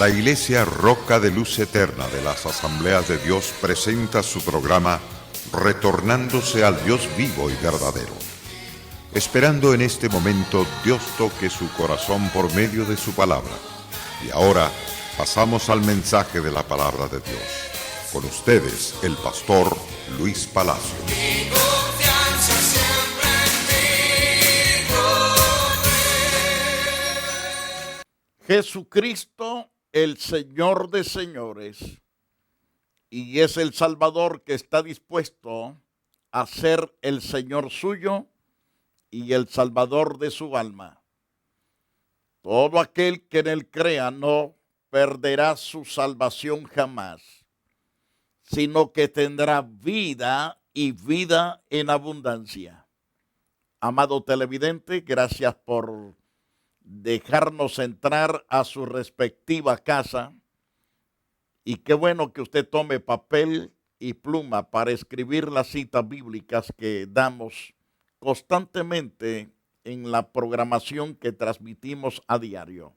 La Iglesia Roca de Luz Eterna de las Asambleas de Dios presenta su programa Retornándose al Dios vivo y verdadero. Esperando en este momento Dios toque su corazón por medio de su palabra. Y ahora pasamos al mensaje de la palabra de Dios. Con ustedes, el pastor Luis Palacio. Mi confianza siempre en ti, Jesucristo, el Señor de señores, y es el Salvador que está dispuesto a ser el Señor suyo y el Salvador de su alma. Todo aquel que en él crea no perderá su salvación jamás, sino que tendrá vida y vida en abundancia. Amado televidente, gracias por dejarnos entrar a su respectiva casa. Y qué bueno que usted tome papel y pluma para escribir las citas bíblicas que damos constantemente en la programación que transmitimos a diario.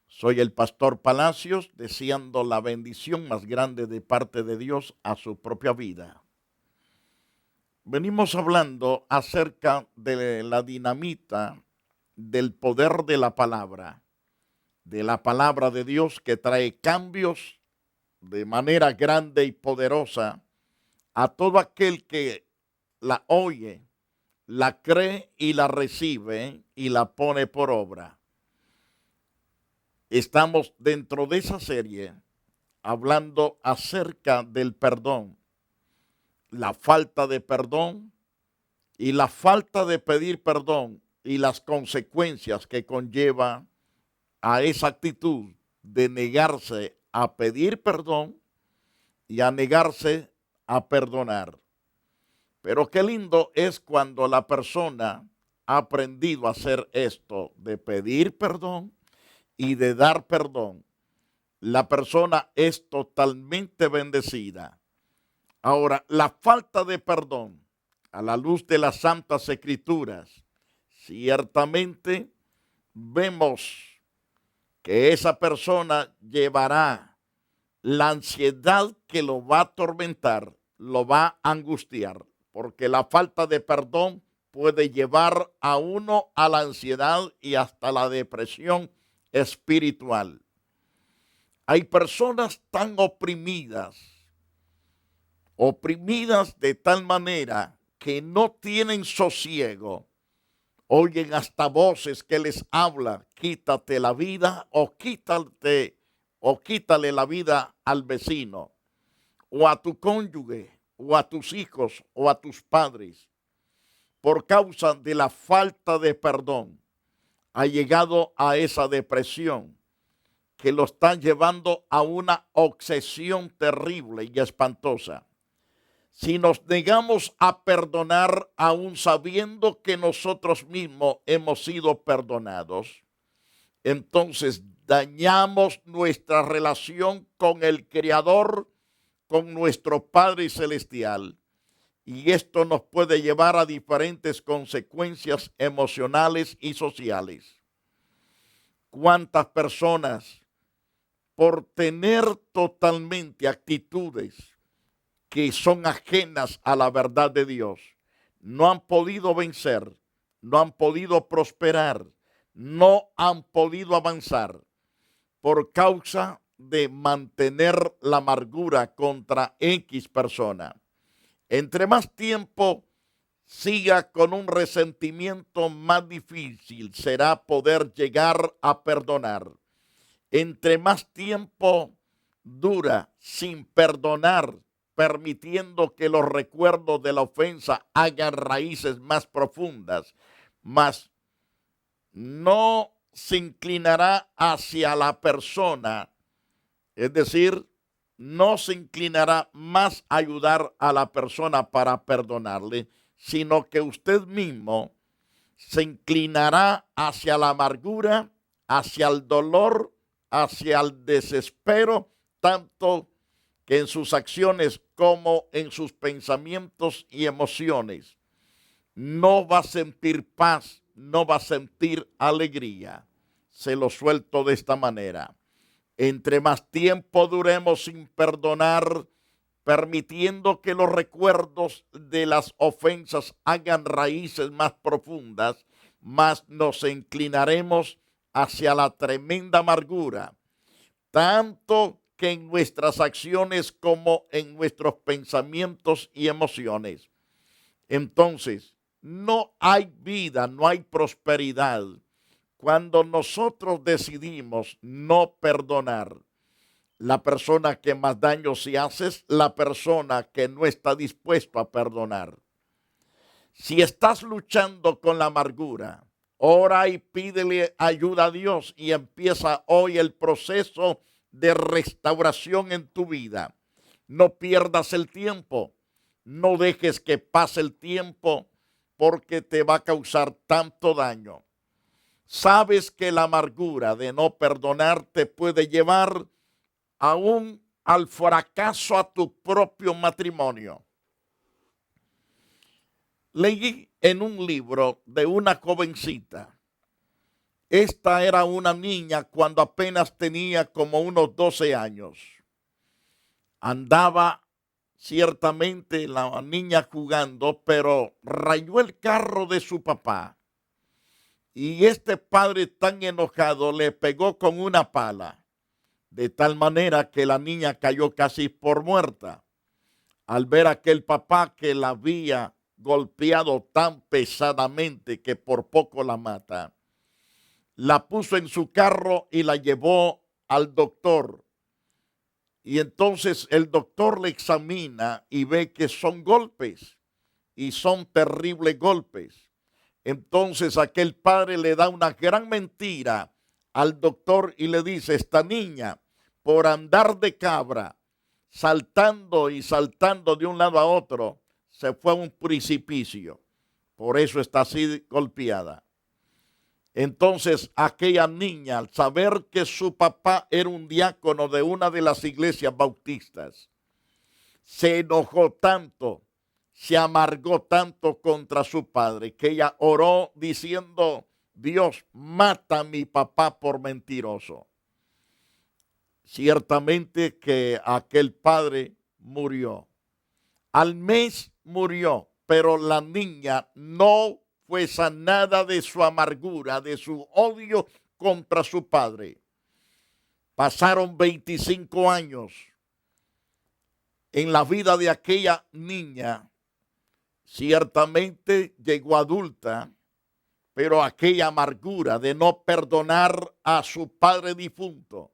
Soy el pastor Palacios, deseando la bendición más grande de parte de Dios a su propia vida. Venimos hablando acerca de la dinamita del poder de la palabra de Dios que trae cambios de manera grande y poderosa a todo aquel que la oye, la cree y la recibe y la pone por obra. Estamos dentro de esa serie hablando acerca del perdón, la falta de perdón y la falta de pedir perdón y las consecuencias que conlleva a esa actitud de negarse a pedir perdón y a negarse a perdonar. Pero qué lindo es cuando la persona ha aprendido a hacer esto, de pedir perdón y de dar perdón. La persona es totalmente bendecida. Ahora, la falta de perdón, a la luz de las Santas Escrituras, ciertamente vemos que esa persona llevará la ansiedad que lo va a atormentar, lo va a angustiar, porque la falta de perdón puede llevar a uno a la ansiedad y hasta la depresión espiritual. Hay personas tan oprimidas de tal manera que no tienen sosiego. Oyen hasta voces que les habla, quítate la vida o quítale la vida al vecino, o a tu cónyuge, o a tus hijos, o a tus padres. Por causa de la falta de perdón, ha llegado a esa depresión que lo está llevando a una obsesión terrible y espantosa. Si nos negamos a perdonar aún sabiendo que nosotros mismos hemos sido perdonados, entonces dañamos nuestra relación con el Creador, con nuestro Padre Celestial. Y esto nos puede llevar a diferentes consecuencias emocionales y sociales. ¿Cuántas personas, por tener totalmente actitudes que son ajenas a la verdad de Dios, no han podido vencer, no han podido prosperar, no han podido avanzar por causa de mantener la amargura contra X persona? Entre más tiempo siga con un resentimiento, más difícil será poder llegar a perdonar. Entre más tiempo dura sin perdonar, permitiendo que los recuerdos de la ofensa hagan raíces más profundas, más no se inclinará hacia la persona, es decir, no se inclinará más a ayudar a la persona para perdonarle, sino que usted mismo se inclinará hacia la amargura, hacia el dolor, hacia el desespero, tanto que en sus acciones como en sus pensamientos y emociones. No va a sentir paz, no va a sentir alegría. Se lo suelto de esta manera. Entre más tiempo duremos sin perdonar, permitiendo que los recuerdos de las ofensas hagan raíces más profundas, más nos inclinaremos hacia la tremenda amargura, tanto que en nuestras acciones como en nuestros pensamientos y emociones. Entonces, no hay vida, no hay prosperidad cuando nosotros decidimos no perdonar. La persona que más daño se hace es la persona que no está dispuesto a perdonar. Si estás luchando con la amargura, ora y pídele ayuda a Dios y empieza hoy el proceso de restauración en tu vida. No pierdas el tiempo, no dejes que pase el tiempo porque te va a causar tanto daño. Sabes que la amargura de no perdonar te puede llevar aún al fracaso a tu propio matrimonio. Leí en un libro de una jovencita. Esta era una niña cuando apenas tenía como unos 12 años. Andaba ciertamente la niña jugando, pero rayó el carro de su papá. Y este padre tan enojado le pegó con una pala, de tal manera que la niña cayó casi por muerta. Al ver a aquel papá que la había golpeado tan pesadamente que por poco la mata, la puso en su carro y la llevó al doctor. Y entonces el doctor le examina y ve que son golpes, y son terribles golpes. Entonces aquel padre le da una gran mentira al doctor y le dice: esta niña, por andar de cabra, saltando y saltando de un lado a otro, se fue a un precipicio. Por eso está así golpeada. Entonces aquella niña, al saber que su papá era un diácono de una de las iglesias bautistas, se enojó tanto, se amargó tanto contra su padre, que ella oró diciendo: Dios, mata a mi papá por mentiroso. Ciertamente que aquel padre murió. Al mes murió, pero la niña no fue sanada de su amargura, de su odio contra su padre. Pasaron 25 años en la vida de aquella niña. Ciertamente llegó adulta, pero aquella amargura de no perdonar a su padre difunto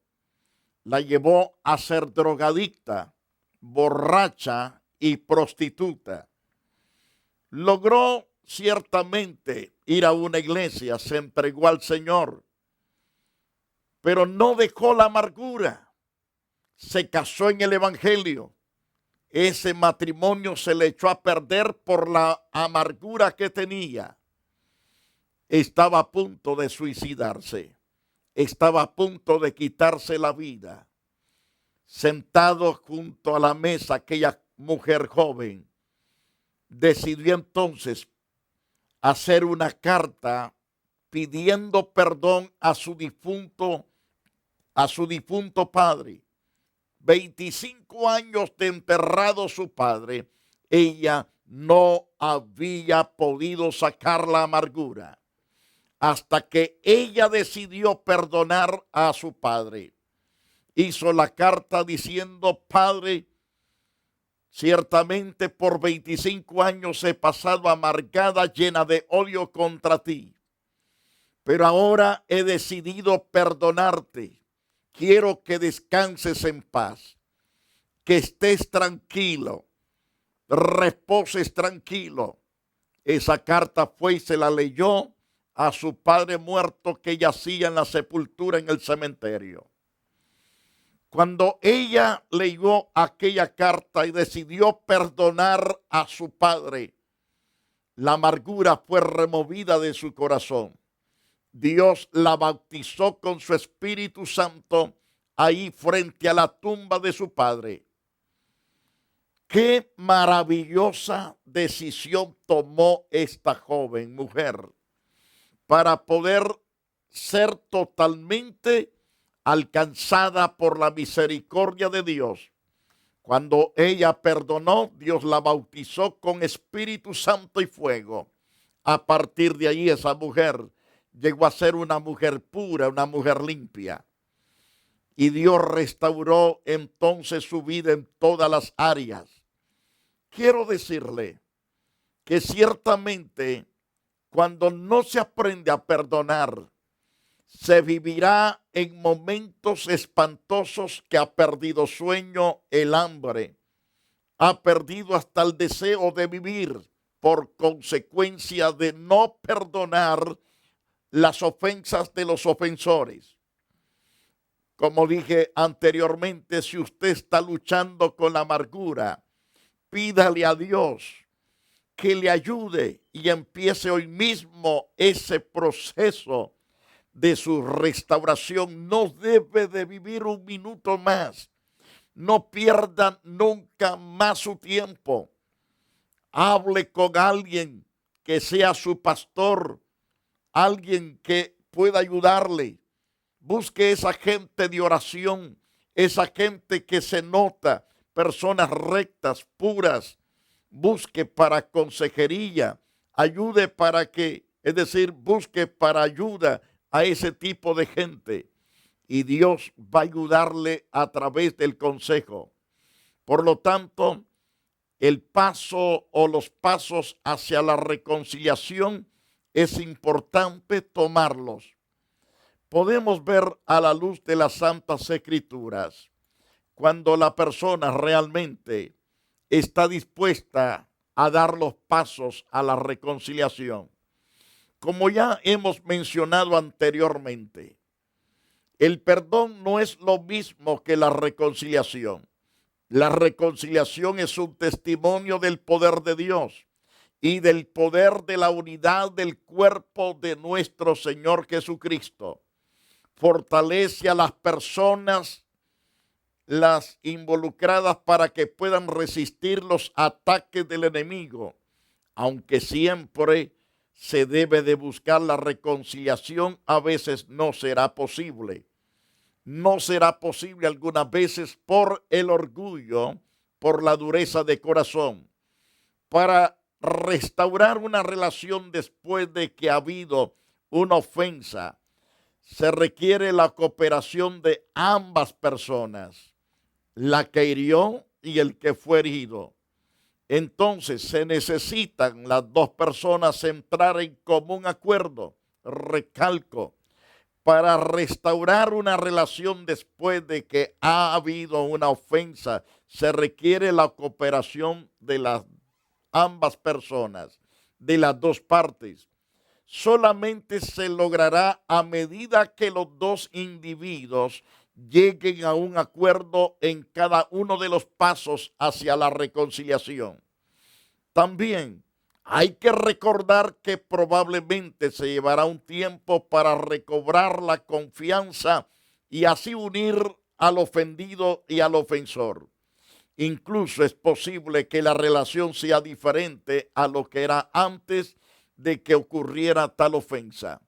la llevó a ser drogadicta, borracha y prostituta. Logró ciertamente ir a una iglesia, se entregó al Señor, pero no dejó la amargura. Se casó en el evangelio. Ese matrimonio se le echó a perder por la amargura que tenía. Estaba a punto de suicidarse. Estaba a punto de quitarse la vida. Sentado junto a la mesa, aquella mujer joven decidió entonces hacer una carta pidiendo perdón a su difunto padre. 25 años de enterrado su padre, ella no había podido sacar la amargura hasta que ella decidió perdonar a su padre. Hizo la carta diciendo: Padre, ciertamente por 25 años he pasado amargada, llena de odio contra ti, pero ahora he decidido perdonarte. Quiero que descanses en paz, que estés tranquilo, reposes tranquilo. Esa carta fue y se la leyó a su padre muerto que yacía en la sepultura en el cementerio. Cuando ella leyó aquella carta y decidió perdonar a su padre, la amargura fue removida de su corazón. Dios la bautizó con su Espíritu Santo ahí frente a la tumba de su padre. Qué maravillosa decisión tomó esta joven mujer para poder ser totalmente alcanzada por la misericordia de Dios. Cuando ella perdonó, Dios la bautizó con Espíritu Santo y fuego. A partir de ahí esa mujer llegó a ser una mujer pura, una mujer limpia. Y Dios restauró entonces su vida en todas las áreas. Quiero decirle que ciertamente cuando no se aprende a perdonar, se vivirá en momentos espantosos que ha perdido sueño, el hambre, ha perdido hasta el deseo de vivir por consecuencia de no perdonar las ofensas de los ofensores. Como dije anteriormente, si usted está luchando con la amargura, pídale a Dios que le ayude y empiece hoy mismo ese proceso de su restauración. No debe de vivir un minuto más. No pierdan nunca más su tiempo. Hable con alguien que sea su pastor, alguien que pueda ayudarle. Busque esa gente de oración, esa gente que se nota, personas rectas, puras. Busque para consejería, ayude para que, es decir, busque para ayuda a ese tipo de gente. Y Dios va a ayudarle a través del consejo. Por lo tanto, el paso o los pasos hacia la reconciliación es importante tomarlos. Podemos ver a la luz de las Santas Escrituras cuando la persona realmente está dispuesta a dar los pasos a la reconciliación. Como ya hemos mencionado anteriormente, el perdón no es lo mismo que la reconciliación. La reconciliación es un testimonio del poder de Dios y del poder de la unidad del cuerpo de nuestro Señor Jesucristo. Fortalece a las personas, las involucradas, para que puedan resistir los ataques del enemigo, aunque siempre se debe de buscar la reconciliación. A veces no será posible. No será posible algunas veces por el orgullo, por la dureza de corazón. Para restaurar una relación después de que ha habido una ofensa, se requiere la cooperación de ambas personas, la que hirió y el que fue herido. Entonces se necesitan las dos personas entrar en común acuerdo, recalco, para restaurar una relación después de que ha habido una ofensa. Se requiere la cooperación de las ambas personas, de las dos partes. Solamente se logrará a medida que los dos individuos lleguen a un acuerdo en cada uno de los pasos hacia la reconciliación. También hay que recordar que probablemente se llevará un tiempo para recobrar la confianza y así unir al ofendido y al ofensor. Incluso es posible que la relación sea diferente a lo que era antes de que ocurriera tal ofensa.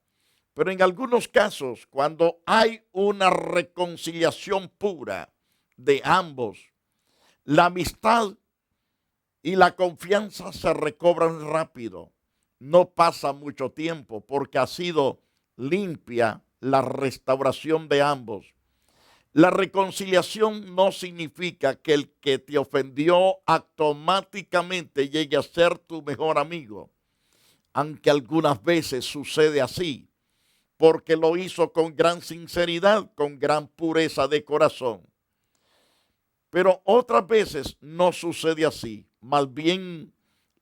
Pero en algunos casos, cuando hay una reconciliación pura de ambos, la amistad y la confianza se recobran rápido. No pasa mucho tiempo porque ha sido limpia la restauración de ambos. La reconciliación no significa que el que te ofendió automáticamente llegue a ser tu mejor amigo, aunque algunas veces sucede así, porque lo hizo con gran sinceridad, con gran pureza de corazón. Pero otras veces no sucede así. Más bien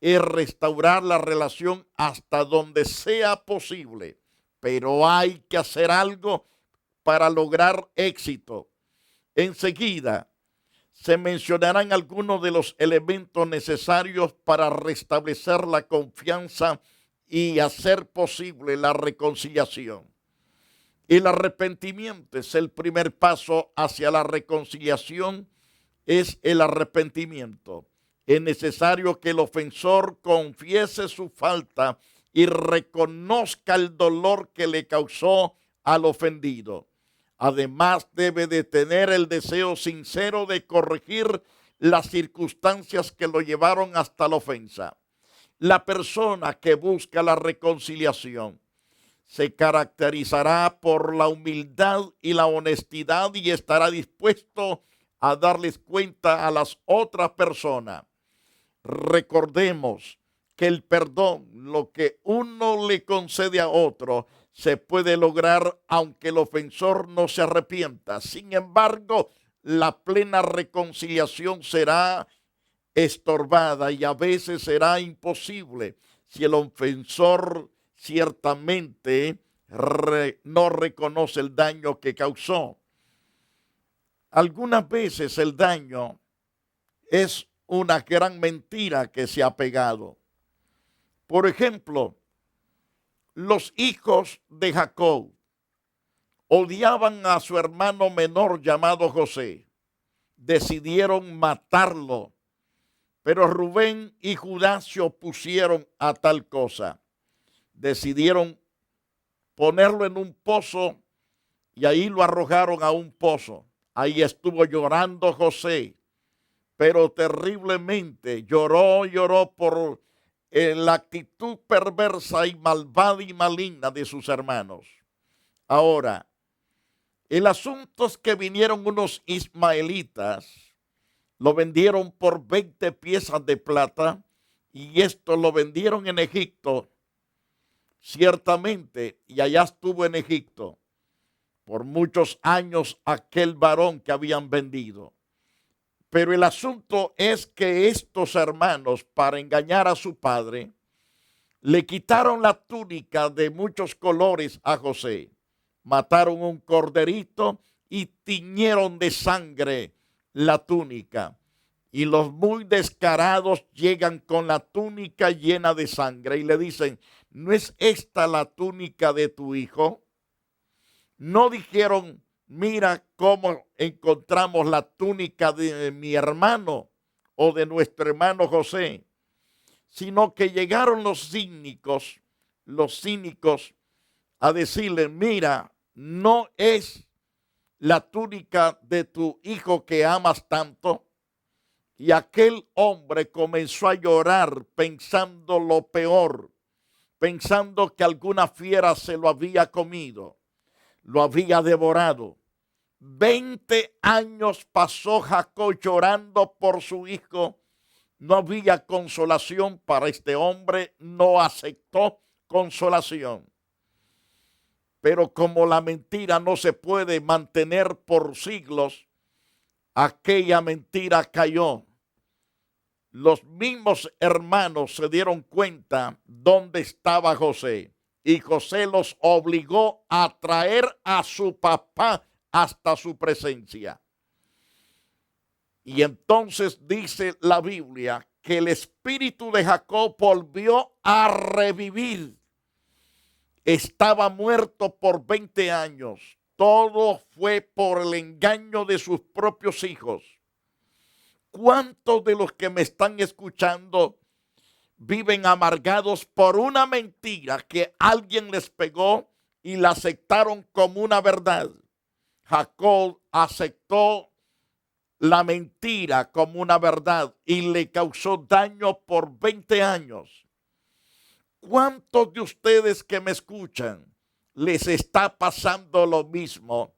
es restaurar la relación hasta donde sea posible. Pero hay que hacer algo para lograr éxito. Enseguida se mencionarán algunos de los elementos necesarios para restablecer la confianza y hacer posible la reconciliación. El arrepentimiento es el primer paso hacia la reconciliación, es el arrepentimiento. Es necesario que el ofensor confiese su falta y reconozca el dolor que le causó al ofendido. Además, debe de tener el deseo sincero de corregir las circunstancias que lo llevaron hasta la ofensa. La persona que busca la reconciliación se caracterizará por la humildad y la honestidad y estará dispuesto a darles cuenta a las otras personas. Recordemos que el perdón, lo que uno le concede a otro, se puede lograr aunque el ofensor no se arrepienta. Sin embargo, la plena reconciliación será estorbada y a veces será imposible si el ofensor ciertamente no reconoce el daño que causó. Algunas veces el daño es una gran mentira que se ha pegado. Por ejemplo, los hijos de Jacob odiaban a su hermano menor llamado José. Decidieron matarlo, pero Rubén y Judá se opusieron a tal cosa. Decidieron ponerlo en un pozo y ahí lo arrojaron a un pozo. Ahí estuvo llorando José, pero terriblemente lloró por la actitud perversa y malvada y maligna de sus hermanos. Ahora, el asunto es que vinieron unos ismaelitas, lo vendieron por 20 piezas de plata y esto lo vendieron en Egipto, ciertamente, y allá estuvo en Egipto por muchos años aquel varón que habían vendido. Pero el asunto es que estos hermanos, para engañar a su padre, le quitaron la túnica de muchos colores a José. Mataron un corderito y tiñeron de sangre la túnica. Y los muy descarados llegan con la túnica llena de sangre y le dicen, ¿no es esta la túnica de tu hijo? No dijeron, mira cómo encontramos la túnica de mi hermano o de nuestro hermano José, sino que llegaron los cínicos a decirle, mira, no es la túnica de tu hijo que amas tanto. Y aquel hombre comenzó a llorar pensando lo peor, pensando que alguna fiera se lo había comido, lo había devorado. 20 años pasó Jacob llorando por su hijo. No había consolación para este hombre, no aceptó consolación. Pero como la mentira no se puede mantener por siglos, aquella mentira cayó. Los mismos hermanos se dieron cuenta dónde estaba José y José los obligó a traer a su papá hasta su presencia. Y entonces dice la Biblia que el espíritu de Jacob volvió a revivir. Estaba muerto por 20 años. Todo fue por el engaño de sus propios hijos. ¿Cuántos de los que me están escuchando viven amargados por una mentira que alguien les pegó y la aceptaron como una verdad? Jacob aceptó la mentira como una verdad y le causó daño por 20 años. ¿Cuántos de ustedes que me escuchan les está pasando lo mismo?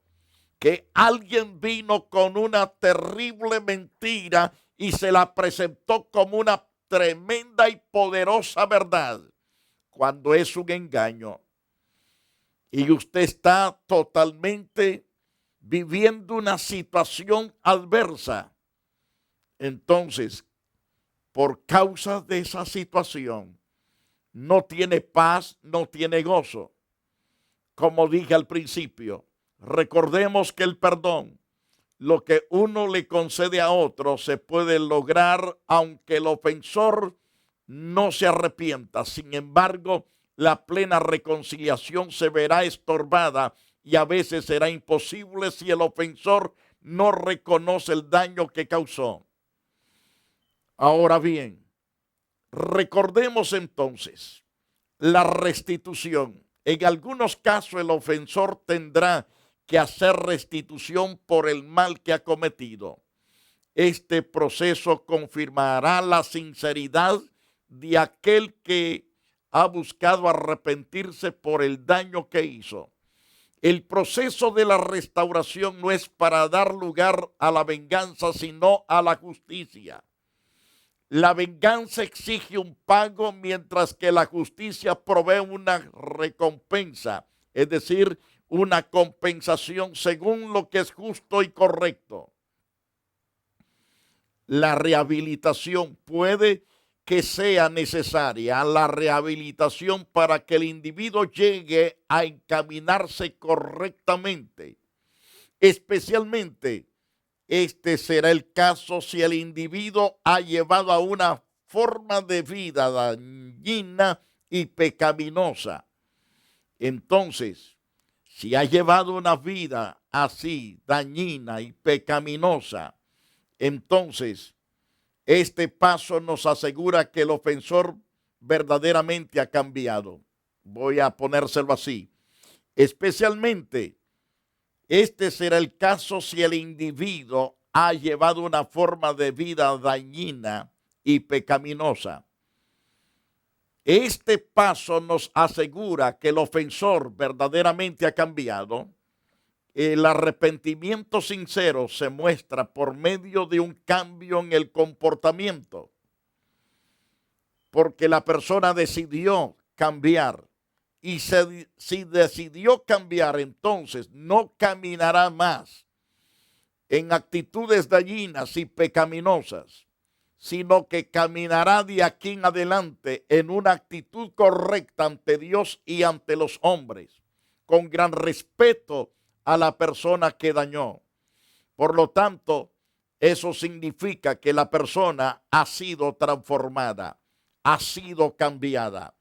Que alguien vino con una terrible mentira y se la presentó como una tremenda y poderosa verdad, cuando es un engaño. Y usted está totalmente viviendo una situación adversa. Entonces, por causa de esa situación, no tiene paz, no tiene gozo. Como dije al principio, recordemos que el perdón, lo que uno le concede a otro, se puede lograr aunque el ofensor no se arrepienta. Sin embargo, la plena reconciliación se verá estorbada y a veces será imposible si el ofensor no reconoce el daño que causó. Ahora bien, recordemos entonces la restitución. En algunos casos el ofensor tendrá que hacer restitución por el mal que ha cometido. Este proceso confirmará la sinceridad de aquel que ha buscado arrepentirse por el daño que hizo. El proceso de la restauración no es para dar lugar a la venganza, sino a la justicia. La venganza exige un pago, mientras que la justicia provee una recompensa, es decir, una compensación según lo que es justo y correcto. La rehabilitación puede que sea necesaria, la rehabilitación para que el individuo llegue a encaminarse correctamente. Especialmente, este será el caso si el individuo ha llevado a una forma de vida dañina y pecaminosa. Entonces, si ha llevado una vida así, dañina y pecaminosa, entonces este paso nos asegura que el ofensor verdaderamente ha cambiado. Voy a ponérselo así. Especialmente, este será el caso si el individuo ha llevado una forma de vida dañina y pecaminosa. Este paso nos asegura que el ofensor verdaderamente ha cambiado. El arrepentimiento sincero se muestra por medio de un cambio en el comportamiento, porque la persona decidió cambiar, y si decidió cambiar, entonces no caminará más en actitudes dañinas y pecaminosas, sino que caminará de aquí en adelante en una actitud correcta ante Dios y ante los hombres, con gran respeto a la persona que dañó. Por lo tanto, eso significa que la persona ha sido transformada, ha sido cambiada,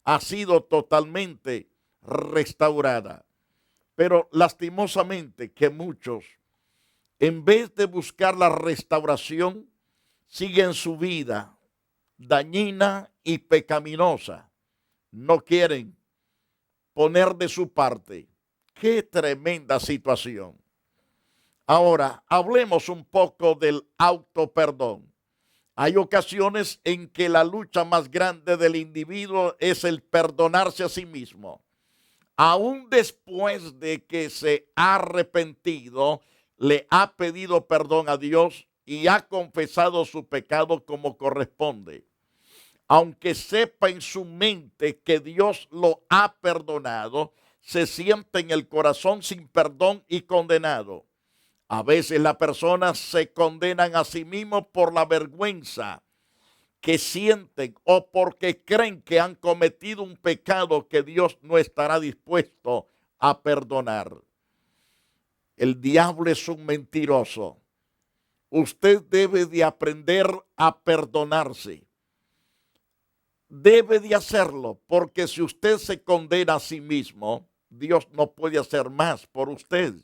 ha sido totalmente restaurada. Pero lastimosamente que muchos, en vez de buscar la restauración, siguen su vida dañina y pecaminosa. No quieren poner de su parte. ¡Qué tremenda situación! Ahora, hablemos un poco del autoperdón. Hay ocasiones en que la lucha más grande del individuo es el perdonarse a sí mismo. Aún después de que se ha arrepentido, le ha pedido perdón a Dios y ha confesado su pecado como corresponde. Aunque sepa en su mente que Dios lo ha perdonado, se siente en el corazón sin perdón y condenado. A veces las personas se condenan a sí mismos por la vergüenza que sienten o porque creen que han cometido un pecado que Dios no estará dispuesto a perdonar. El diablo es un mentiroso. Usted debe de aprender a perdonarse. Debe de hacerlo, porque si usted se condena a sí mismo, Dios no puede hacer más por usted.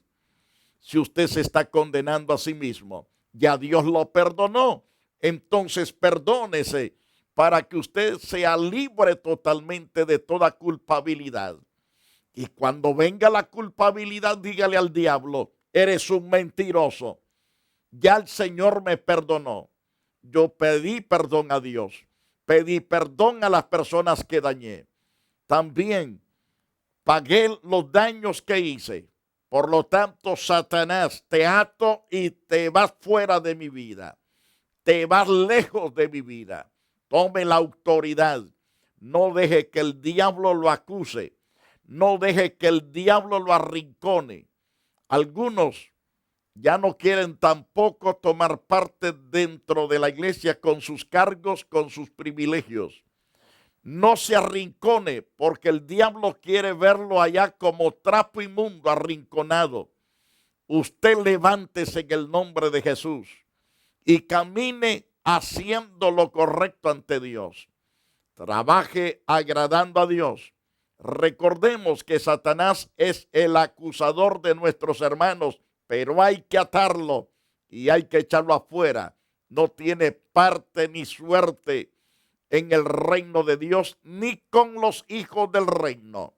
Si usted se está condenando a sí mismo, ya Dios lo perdonó. Entonces perdónese para que usted sea libre totalmente de toda culpabilidad. Y cuando venga la culpabilidad, dígale al diablo: eres un mentiroso. Ya el Señor me perdonó. Yo pedí perdón a Dios. Pedí perdón a las personas que dañé. También pagué los daños que hice. Por lo tanto, Satanás, te ato y te vas fuera de mi vida. Te vas lejos de mi vida. Tome la autoridad. No deje que el diablo lo acuse. No deje que el diablo lo arrincone. Algunos ya no quieren tampoco tomar parte dentro de la iglesia con sus cargos, con sus privilegios. No se arrincone, porque el diablo quiere verlo allá como trapo inmundo, arrinconado. Usted levántese en el nombre de Jesús y camine haciendo lo correcto ante Dios. Trabaje agradando a Dios. Recordemos que Satanás es el acusador de nuestros hermanos, pero hay que atarlo y hay que echarlo afuera. No tiene parte ni suerte en el reino de Dios, ni con los hijos del reino.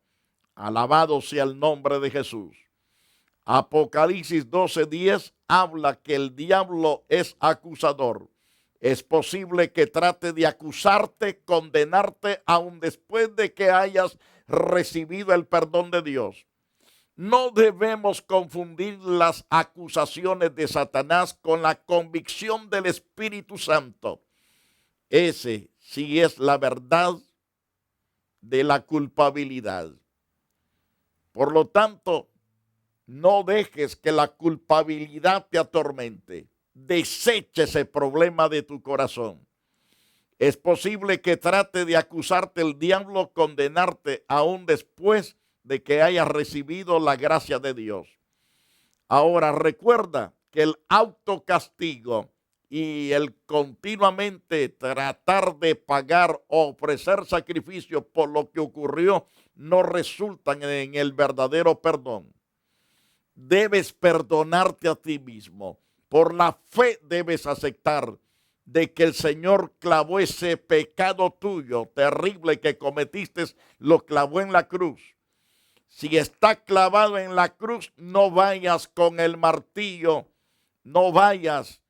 Alabado sea el nombre de Jesús. Apocalipsis 12:10 habla que el diablo es acusador. Es posible que trate de acusarte, condenarte, aun después de que hayas recibido el perdón de Dios. No debemos confundir las acusaciones de Satanás con la convicción del Espíritu Santo. Ese sí es la verdad de la culpabilidad. Por lo tanto, no dejes que la culpabilidad te atormente. Desecha ese problema de tu corazón. Es posible que trate de acusarte el diablo, condenarte aún después de que hayas recibido la gracia de Dios. Ahora recuerda que el autocastigo y el continuamente tratar de pagar o ofrecer sacrificios por lo que ocurrió no resultan en el verdadero perdón. Debes perdonarte a ti mismo. Por la fe debes aceptar de que el Señor clavó ese pecado tuyo terrible que cometiste, lo clavó en la cruz. Si está clavado en la cruz, no vayas con el martillo, no vayas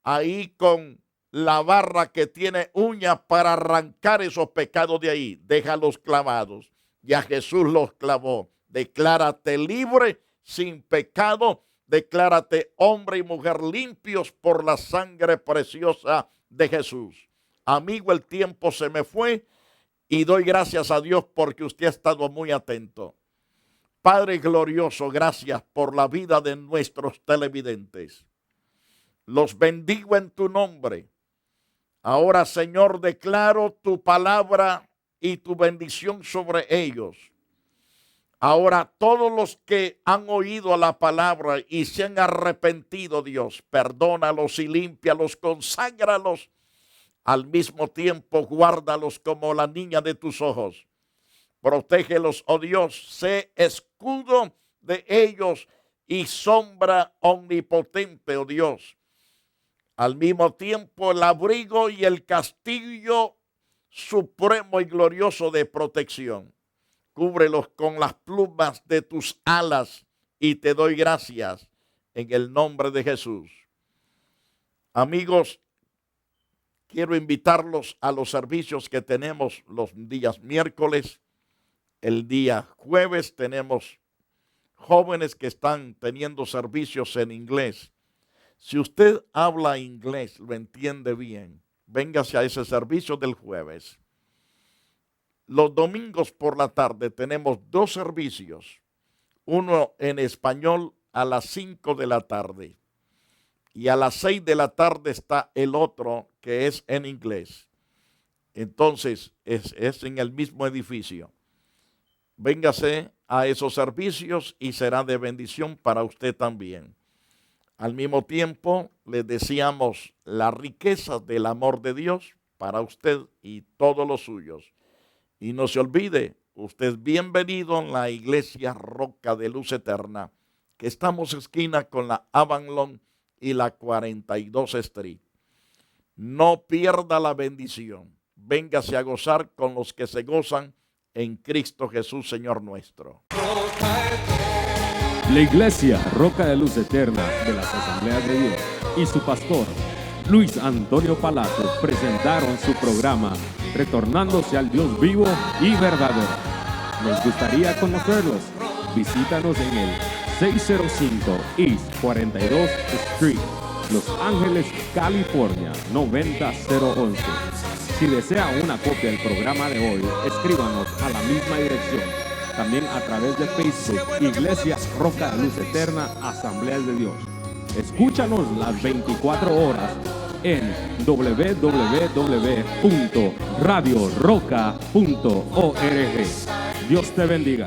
ahí con la barra que tiene uñas para arrancar esos pecados de ahí. Déjalos clavados. Ya Jesús los clavó. Declárate libre, sin pecado. Declárate hombre y mujer limpios por la sangre preciosa de Jesús. Amigo, el tiempo se me fue y doy gracias a Dios porque usted ha estado muy atento. Padre glorioso, gracias por la vida de nuestros televidentes. Los bendigo en tu nombre. Ahora, Señor, declaro tu palabra y tu bendición sobre ellos. Ahora, todos los que han oído la palabra y se han arrepentido, Dios, perdónalos y límpialos, conságralos. Al mismo tiempo, guárdalos como la niña de tus ojos. Protégelos, oh Dios, sé escudo de ellos y sombra omnipotente, oh Dios. Al mismo tiempo, el abrigo y el castillo supremo y glorioso de protección. Cúbrelos con las plumas de tus alas y te doy gracias en el nombre de Jesús. Amigos, quiero invitarlos a los servicios que tenemos los días miércoles. El día jueves tenemos jóvenes que están teniendo servicios en inglés. Si usted habla inglés, lo entiende bien, véngase a ese servicio del jueves. Los domingos por la tarde tenemos dos servicios, uno en español a las 5 de la tarde y a las 6 de la tarde está el otro que es en inglés. Entonces es en el mismo edificio. Véngase a esos servicios y será de bendición para usted también. Al mismo tiempo, les deseamos la riqueza del amor de Dios para usted y todos los suyos. Y no se olvide, usted es bienvenido en la iglesia Roca de Luz Eterna, que estamos esquina con la Avalon y la 42 Street. No pierda la bendición. Véngase a gozar con los que se gozan en Cristo Jesús, Señor nuestro. La iglesia Roca de Luz Eterna de las Asambleas de Dios y su pastor Luis Antonio Palacios presentaron su programa Retornándose al Dios vivo y verdadero. Nos gustaría conocerlos. Visítanos en el 605 East 42 Street, Los Ángeles, California 90011. Si desea una copia del programa de hoy, escríbanos a la misma dirección. También a través de Facebook, Iglesia Roca de Luz Eterna, Asambleas de Dios. Escúchanos las 24 horas en www.radioroca.org. Dios te bendiga.